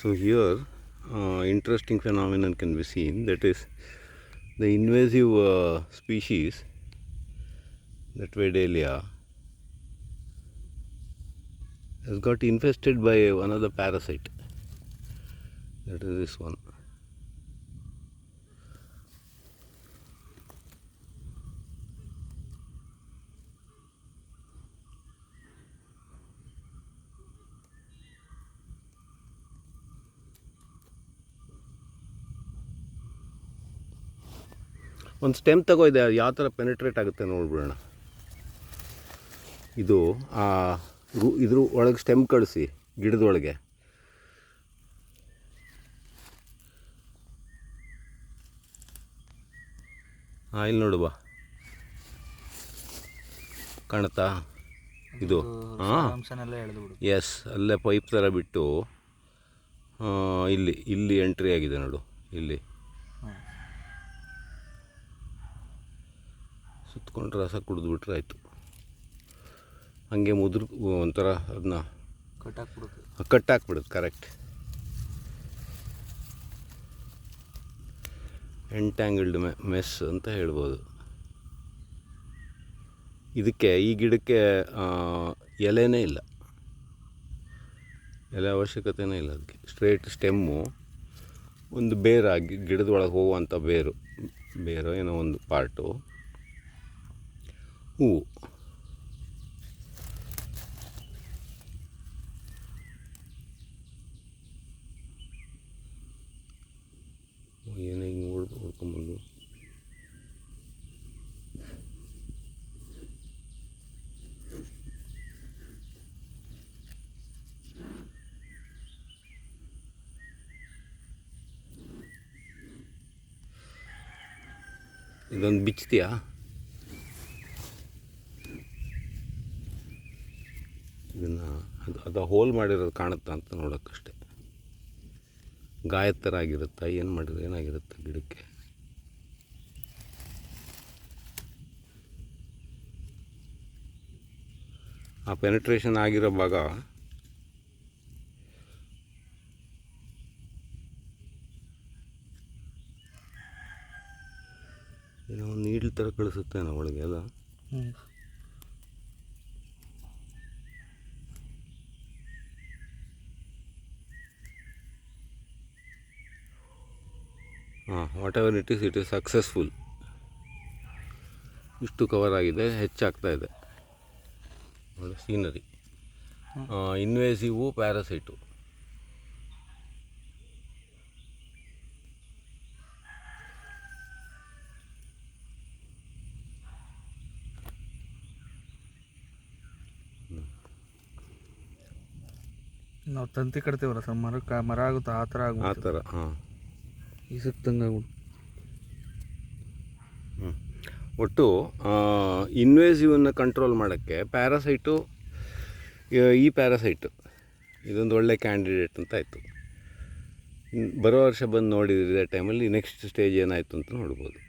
So here interesting phenomenon can be seen, that is the invasive species, that Vedalia, has got infested by another parasite, that is this one. ಒಂದು stem ತಗೋ ಇದೆ, ಯಾವ ಥರ penetrate ಆಗುತ್ತೆ ನೋಡ್ಬಿಡೋಣ. ಇದು ಇದ್ರ ಒಳಗೆ ಸ್ಟೆಮ್ ಕಳಿಸಿ ಗಿಡದೊಳಗೆ. ಇಲ್ಲಿ ನೋಡು ಬಾ, ಕಾಣುತ್ತಾ ಇದು? ಎಸ್, ಅಲ್ಲೇ ಪೈಪ್ ಥರ ಬಿಟ್ಟು ಇಲ್ಲಿ ಎಂಟ್ರಿ ಆಗಿದೆ ನೋಡು. ಇಲ್ಲಿ ಸುತ್ಕೊಂಡು ರಸ ಕುಡಿದ್ಬಿಟ್ರೆ ಆಯಿತು. ಹಾಗೆ ಒಂಥರ ಅದನ್ನ ಕಟ್ಟಾಕ್ಬಿಡುತ್ತೆ. ಕರೆಕ್ಟ್, ಎಂಟ್ಯಾಂಗಲ್ಡ್ ಮೆಸ್ ಅಂತ ಹೇಳ್ಬೋದು. ಈ ಗಿಡಕ್ಕೆ ಎಲೆನೇ ಇಲ್ಲ, ಎಲೆ ಅವಶ್ಯಕತೆನೇ ಇಲ್ಲ ಅದಕ್ಕೆ. ಸ್ಟ್ರೇಟ್ ಸ್ಟೆಮ್ಮು, ಒಂದು ಬೇರಾಗಿ ಗಿಡದೊಳಗೆ ಹೋಗುವಂಥ ಬೇರು ಏನೋ ಒಂದು ಪಾರ್ಟು, ಹೂವು. ಏನೇ ಹಿಂಗೆ ಹೊಡ್ಕೊಂಬಂದು ಇದೊಂದು ಬಿಚ್ತೀಯಾ? ಇದನ್ನು ಅದು ಹೋಲ್ ಮಾಡಿರೋದು ಕಾಣುತ್ತಾ ಅಂತ ನೋಡೋಕ್ಕಷ್ಟೆ. ಗಾಯದ ಥರ ಆಗಿರುತ್ತಾ, ಏನು ಮಾಡಿದ್ರೆ ಏನಾಗಿರುತ್ತೆ ಗಿಡಕ್ಕೆ? ಆ ಪೆನೆಟ್ರೇಷನ್ ಆಗಿರೋ ಭಾಗ ಏನೋ ನೀಡ್ಲ್ ಥರ ಕಳಿಸುತ್ತೇನೋ ಒಳಗೆ ಅಲ್ಲ. What ever it is successful. ಇಷ್ಟು ಕವರ್ ಆಗಿದೆ, ಹೆಚ್ಚಾಗ್ತಾ ಇದೆ ನೋಡಿ ಸೀನರಿ. ಇನ್ವೇಸಿವು ಪ್ಯಾರಾಸೈಟು. ನಾವು ತಂತಿ ಕಟ್ತೀವಲ್ಲ ಸರ್, ಮರ ಆಗುತ್ತೆ ಆ ಥರ ಆ ಥರ. ಈ ಸುತ್ತಂಗೆ ಒಟ್ಟು ಇನ್ವೇಸಿವನ್ನು ಕಂಟ್ರೋಲ್ ಮಾಡೋಕ್ಕೆ ಪ್ಯಾರಾಸೈಟು, ಈ ಪ್ಯಾರಾಸೈಟು ಇದೊಂದು ಒಳ್ಳೆ ಕ್ಯಾಂಡಿಡೇಟ್ ಅಂತ ಆಯಿತು. ಬರೋ ವರ್ಷ ಬಂದು ನೋಡಿದ್ರೆ ಟೈಮಲ್ಲಿ ನೆಕ್ಸ್ಟ್ ಸ್ಟೇಜ್ ಏನಾಯಿತು ಅಂತ ನೋಡ್ಬೋದು.